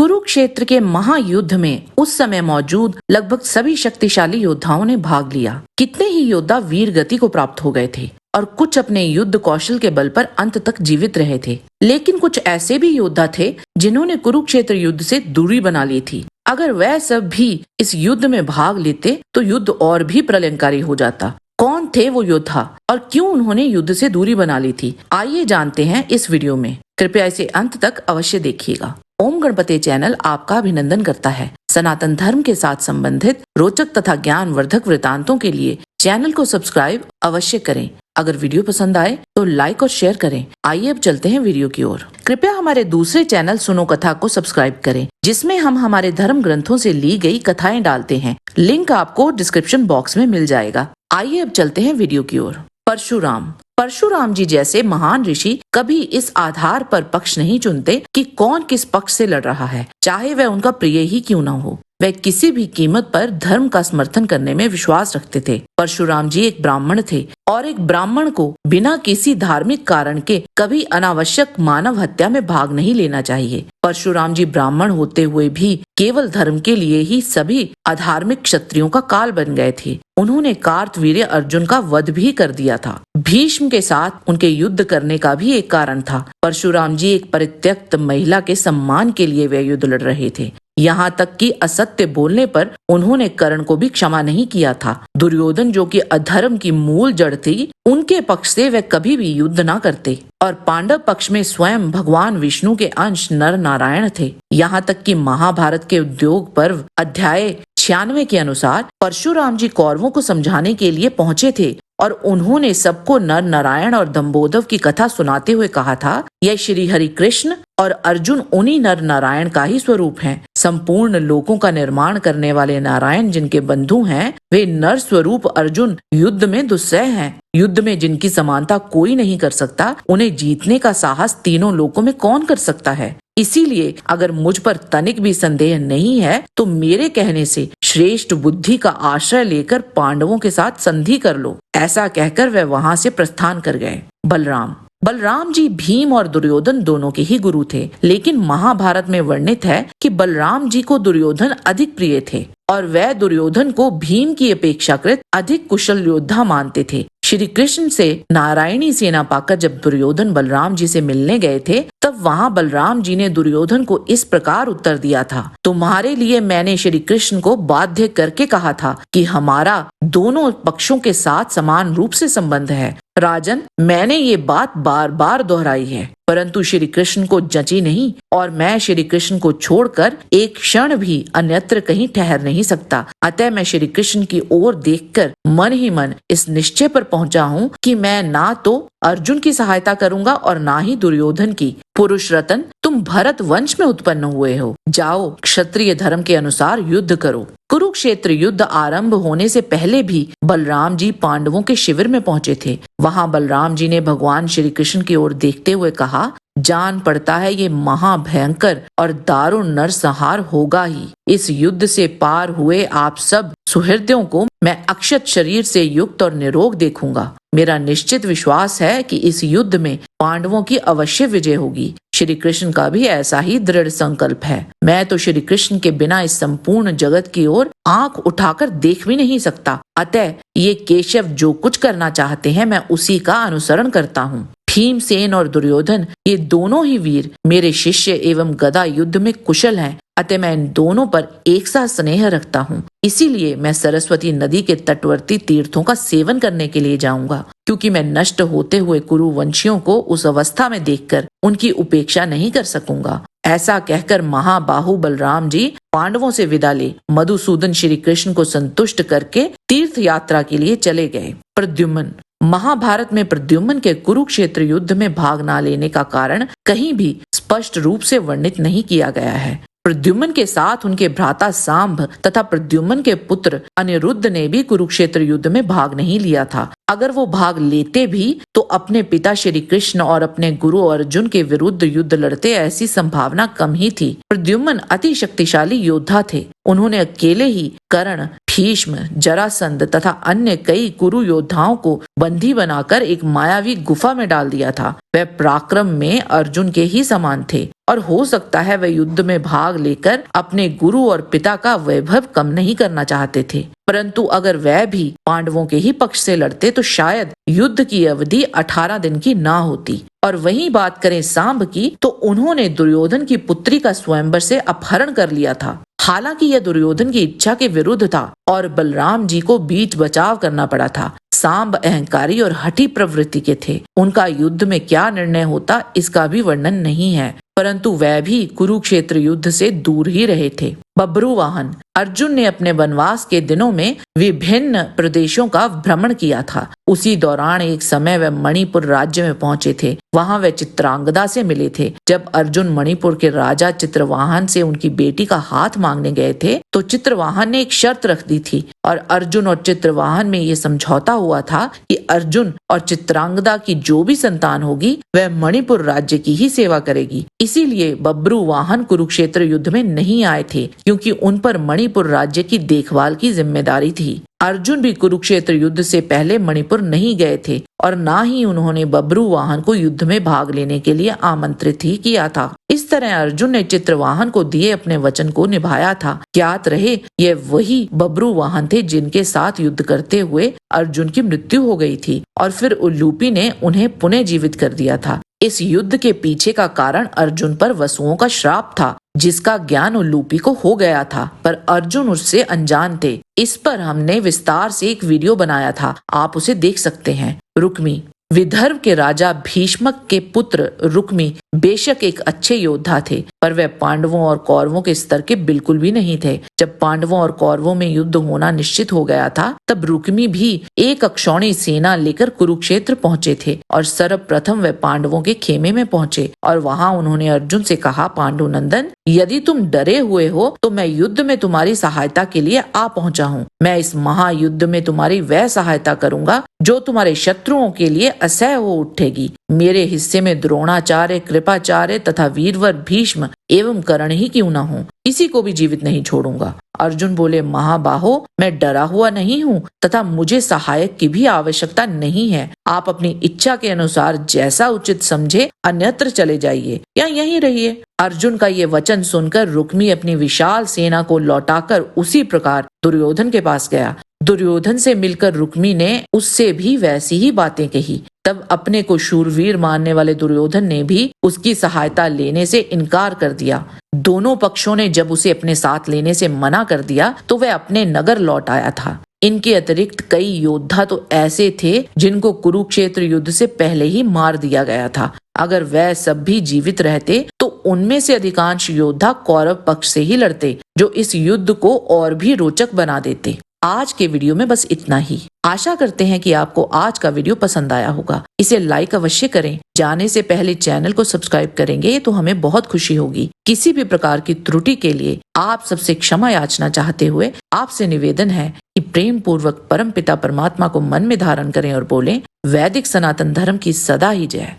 कुरुक्षेत्र के महायुद्ध में उस समय मौजूद लगभग सभी शक्तिशाली योद्धाओं ने भाग लिया। कितने ही योद्धा वीर गति को प्राप्त हो गए थे और कुछ अपने युद्ध कौशल के बल पर अंत तक जीवित रहे थे। लेकिन कुछ ऐसे भी योद्धा थे जिन्होंने कुरुक्षेत्र युद्ध से दूरी बना ली थी। अगर वह सब भी इस युद्ध में भाग लेते तो युद्ध और भी प्रलयंकारी हो जाता। कौन थे वो योद्धा और क्यों उन्होंने युद्ध से दूरी बना ली थी, आइए जानते हैं इस वीडियो में। कृपया इसे अंत तक अवश्य देखिएगा। ओम गणपति चैनल आपका अभिनंदन करता है। सनातन धर्म के साथ संबंधित रोचक तथा ज्ञानवर्धक वृतांतों के लिए चैनल को सब्सक्राइब अवश्य करें। अगर वीडियो पसंद आए तो लाइक और शेयर करें। आइए अब चलते हैं वीडियो की ओर। कृपया हमारे दूसरे चैनल सुनो कथा को सब्सक्राइब करें, जिसमें हम हमारे धर्म ग्रंथों से ली गई कथाएं डालते हैं। लिंक आपको डिस्क्रिप्शन बॉक्स में मिल जाएगा। आइए अब चलते हैं वीडियो की ओर। परशुराम जी जैसे महान ऋषि कभी इस आधार पर पक्ष नहीं चुनते कि कौन किस पक्ष से लड़ रहा है, चाहे वह उनका प्रिय ही क्यों न हो। वह किसी भी कीमत पर धर्म का समर्थन करने में विश्वास रखते थे। परशुराम जी एक ब्राह्मण थे और एक ब्राह्मण को बिना किसी धार्मिक कारण के कभी अनावश्यक मानव हत्या में भाग नहीं लेना चाहिए। परशुराम जी ब्राह्मण होते हुए भी केवल धर्म के लिए ही सभी अधार्मिक क्षत्रियों का काल बन गए थे। उन्होंने कार्तवीर्य अर्जुन का वध भी कर दिया था। भीष्म के साथ उनके युद्ध करने का भी एक कारण था। परशुराम जी एक परित्यक्त महिला के सम्मान के लिए वे युद्ध लड़ रहे थे। यहाँ तक कि असत्य बोलने पर उन्होंने कर्ण को भी क्षमा नहीं किया था। दुर्योधन जो कि अधर्म की मूल जड़ थी, उनके पक्ष से वे कभी भी युद्ध न करते। और पांडव पक्ष में स्वयं भगवान विष्णु के अंश नर नारायण थे। यहाँ तक कि महाभारत के उद्योग पर्व अध्याय 96 के अनुसार परशुराम जी कौरवों को समझाने के लिए पहुँचे थे और उन्होंने सबको नर नारायण और दम्बोदव की कथा सुनाते हुए कहा था, यह श्री हरि कृष्ण और अर्जुन उन्हीं नर नारायण का ही स्वरूप हैं। संपूर्ण लोकों का निर्माण करने वाले नारायण जिनके बंधु हैं, वे नर स्वरूप अर्जुन युद्ध में दुस्सह हैं। युद्ध में जिनकी समानता कोई नहीं कर सकता, उन्हें जीतने का साहस तीनों लोकों में कौन कर सकता है। इसीलिए अगर मुझ पर तनिक भी संदेह नहीं है तो मेरे कहने से श्रेष्ठ बुद्धि का आश्रय लेकर पांडवों के साथ संधि कर लो। ऐसा कहकर वे वहां से प्रस्थान कर गए। बलराम जी भीम और दुर्योधन दोनों के ही गुरु थे, लेकिन महाभारत में वर्णित है कि बलराम जी को दुर्योधन अधिक प्रिय थे और वह दुर्योधन को भीम की अपेक्षाकृत अधिक कुशल योद्धा मानते थे। श्री कृष्ण से नारायणी सेना पाकर जब दुर्योधन बलराम जी से मिलने गए थे, तब वहां बलराम जी ने दुर्योधन को इस प्रकार उत्तर दिया था, तुम्हारे लिए मैंने श्री कृष्ण को बाध्य करके कहा था कि हमारा दोनों पक्षों के साथ समान रूप से संबंध है। राजन, मैंने ये बात बार बार दोहराई है, परंतु श्री कृष्ण को जची नहीं और मैं श्री कृष्ण को छोड़कर एक क्षण भी अन्यत्र कहीं ठहर नहीं सकता। अतः मैं श्री कृष्ण की ओर देखकर मन ही मन इस निश्चय पर पहुंचा हूँ कि मैं ना तो अर्जुन की सहायता करूंगा और ना ही दुर्योधन की। पुरुष रतन, तुम भरत वंश में उत्पन्न हुए हो, जाओ क्षत्रिय धर्म के अनुसार युद्ध करो। कुरुक्षेत्र युद्ध आरंभ होने से पहले भी बलराम जी पांडवों के शिविर में पहुंचे थे। वहां बलराम जी ने भगवान श्री कृष्ण की ओर देखते हुए कहा, जान पड़ता है ये महाभयंकर और दारुण नरसंहार होगा ही। इस युद्ध से पार हुए आप सब सुहृदों को मैं अक्षत शरीर से युक्त और निरोग देखूंगा। मेरा निश्चित विश्वास है कि इस युद्ध में पांडवों की अवश्य विजय होगी। श्री कृष्ण का भी ऐसा ही दृढ़ संकल्प है। मैं तो श्री कृष्ण के बिना इस संपूर्ण जगत की ओर आंख उठाकर देख भी नहीं सकता। अतः ये केशव जो कुछ करना चाहते हैं, मैं उसी का अनुसरण करता हूँ। भीमसेन और दुर्योधन ये दोनों ही वीर मेरे शिष्य एवं गदा युद्ध में कुशल हैं। अतः मैं इन दोनों पर एक सा स्नेह रखता हूँ। इसीलिए मैं सरस्वती नदी के तटवर्ती तीर्थों का सेवन करने के लिए जाऊंगा, क्योंकि मैं नष्ट होते हुए कुरुवंशियों को उस अवस्था में देखकर उनकी उपेक्षा नहीं कर सकूंगा। ऐसा कहकर महाबाहु बलराम जी पांडवों से विदा ले मधुसूदन श्री कृष्ण को संतुष्ट करके तीर्थ यात्रा के लिए चले गए। प्रद्युम्न, महाभारत में प्रद्युम्न के कुरुक्षेत्र युद्ध में भाग न लेने का कारण कहीं भी स्पष्ट रूप से वर्णित नहीं किया गया है। प्रद्युम्न के साथ उनके भ्राता सांब तथा प्रद्युम्न के पुत्र अनिरुद्ध ने भी कुरुक्षेत्र युद्ध में भाग नहीं लिया था। अगर वो भाग लेते भी तो अपने पिता श्री कृष्ण और अपने गुरु अर्जुन के विरुद्ध युद्ध लड़ते, ऐसी संभावना कम ही थी। प्रद्युम्न अति शक्तिशाली योद्धा थे। उन्होंने अकेले ही कर्ण, भीष्म, जरासंध तथा अन्य कई कुरु योद्धाओं को बंदी बनाकर एक मायावी गुफा में डाल दिया था। वह पराक्रम में अर्जुन के ही समान थे और हो सकता है वह युद्ध में भाग लेकर अपने गुरु और पिता का वैभव कम नहीं करना चाहते थे। परंतु अगर वह भी पांडवों के ही पक्ष से लड़ते तो शायद युद्ध की अवधि 18 दिन की ना होती। और वहीं बात करें सांब की, तो उन्होंने दुर्योधन की पुत्री का स्वयंवर से अपहरण कर लिया था। हालांकि यह दुर्योधन की इच्छा के विरुद्ध था और बलराम जी को बीच बचाव करना पड़ा था। सांब अहंकारी और हठी प्रवृत्ति के थे। उनका युद्ध में क्या निर्णय होता इसका भी वर्णन नहीं है, परंतु वह भी कुरुक्षेत्र युद्ध से दूर ही रहे थे। बब्रुवाहन। अर्जुन ने अपने वनवास के दिनों में विभिन्न प्रदेशों का भ्रमण किया था। उसी दौरान एक समय वह मणिपुर राज्य में पहुंचे थे। वहां वह चित्रांगदा से मिले थे। जब अर्जुन मणिपुर के राजा चित्रवाहन से उनकी बेटी का हाथ मांगने गए थे तो चित्रवाहन ने एक शर्त रख दी थी और अर्जुन और चित्रवाहन में ये समझौता हुआ था कि अर्जुन और चित्रांगदा की जो भी संतान होगी वह मणिपुर राज्य की ही सेवा करेगी। इसीलिए बब्रुवाहन कुरुक्षेत्र युद्ध में नहीं आए थे, क्योंकि उन पर मणिपुर राज्य की देखभाल की जिम्मेदारी थी। अर्जुन भी कुरुक्षेत्र युद्ध से पहले मणिपुर नहीं गए थे और ना ही उन्होंने बब्रुवाहन को युद्ध में भाग लेने के लिए आमंत्रित ही किया था। इस तरह अर्जुन ने चित्रवाहन को दिए अपने वचन को निभाया था। ज्ञात रहे ये वही बब्रुवाहन थे जिनके साथ युद्ध करते हुए अर्जुन की मृत्यु हो गई थी और फिर उल्लूपी ने उन्हें पुनः जीवित कर दिया था। इस युद्ध के पीछे का कारण अर्जुन पर वसुओं का श्राप था, जिसका ज्ञान उल्लूपी को हो गया था, पर अर्जुन उससे अनजान थे। इस पर हमने विस्तार से एक वीडियो बनाया था, आप उसे देख सकते हैं। रुक्मी। विदर्भ के राजा भीष्मक के पुत्र रुक्मी बेशक एक अच्छे योद्धा थे, पर वह पांडवों और कौरवों के स्तर के बिल्कुल भी नहीं थे। जब पांडवों और कौरवों में युद्ध होना निश्चित हो गया था, तब रुक्मी भी एक अक्षौणी सेना लेकर कुरुक्षेत्र पहुंचे थे और सर्वप्रथम वह पांडवों के खेमे में पहुंचे और वहां उन्होंने अर्जुन से कहा, पांडुनंदन, यदि तुम डरे हुए हो तो मैं युद्ध में तुम्हारी सहायता के लिए आ पहुंचा हूँ। मैं इस महायुद्ध में तुम्हारी वह सहायता करूंगा जो तुम्हारे शत्रुओं के लिए असह्य हो उठेगी। मेरे हिस्से में द्रोणाचार्य, कृपाचार्य तथा वीरवर भीष्म एवं कर्ण ही क्यों न हो, किसी को भी जीवित नहीं छोड़ूंगा। अर्जुन बोले, महाबाहो, मैं डरा हुआ नहीं हूँ तथा मुझे सहायक की भी आवश्यकता नहीं है। आप अपनी इच्छा के अनुसार जैसा उचित समझे अन्यत्र चले जाइए या यहीं रहिए। अर्जुन का ये वचन सुनकर रुक्मी अपनी विशाल सेना को लौटाकर उसी प्रकार दुर्योधन के पास गया। दुर्योधन से मिलकर रुक्मी ने उससे भी वैसी ही बातें कही। तब अपने को शूरवीर मानने वाले दुर्योधन ने भी उसकी सहायता लेने से इनकार कर दिया। दोनों पक्षों ने जब उसे अपने साथ लेने से मना कर दिया तो वह अपने नगर लौट आया था। इनके अतिरिक्त कई योद्धा तो ऐसे थे जिनको कुरुक्षेत्र युद्ध से पहले ही मार दिया गया था। अगर वह सब भी जीवित रहते तो उनमें से अधिकांश योद्धा कौरव पक्ष से ही लड़ते, जो इस युद्ध को और भी रोचक बना देते। आज के वीडियो में बस इतना ही। आशा करते हैं कि आपको आज का वीडियो पसंद आया होगा। इसे लाइक अवश्य करें। जाने से पहले चैनल को सब्सक्राइब करेंगे तो हमें बहुत खुशी होगी। किसी भी प्रकार की त्रुटि के लिए आप सबसे क्षमा याचना चाहते हुए आपसे निवेदन है कि प्रेम पूर्वक परम पिता परमात्मा को मन में धारण करें और बोलें, वैदिक सनातन धर्म की सदा ही जय।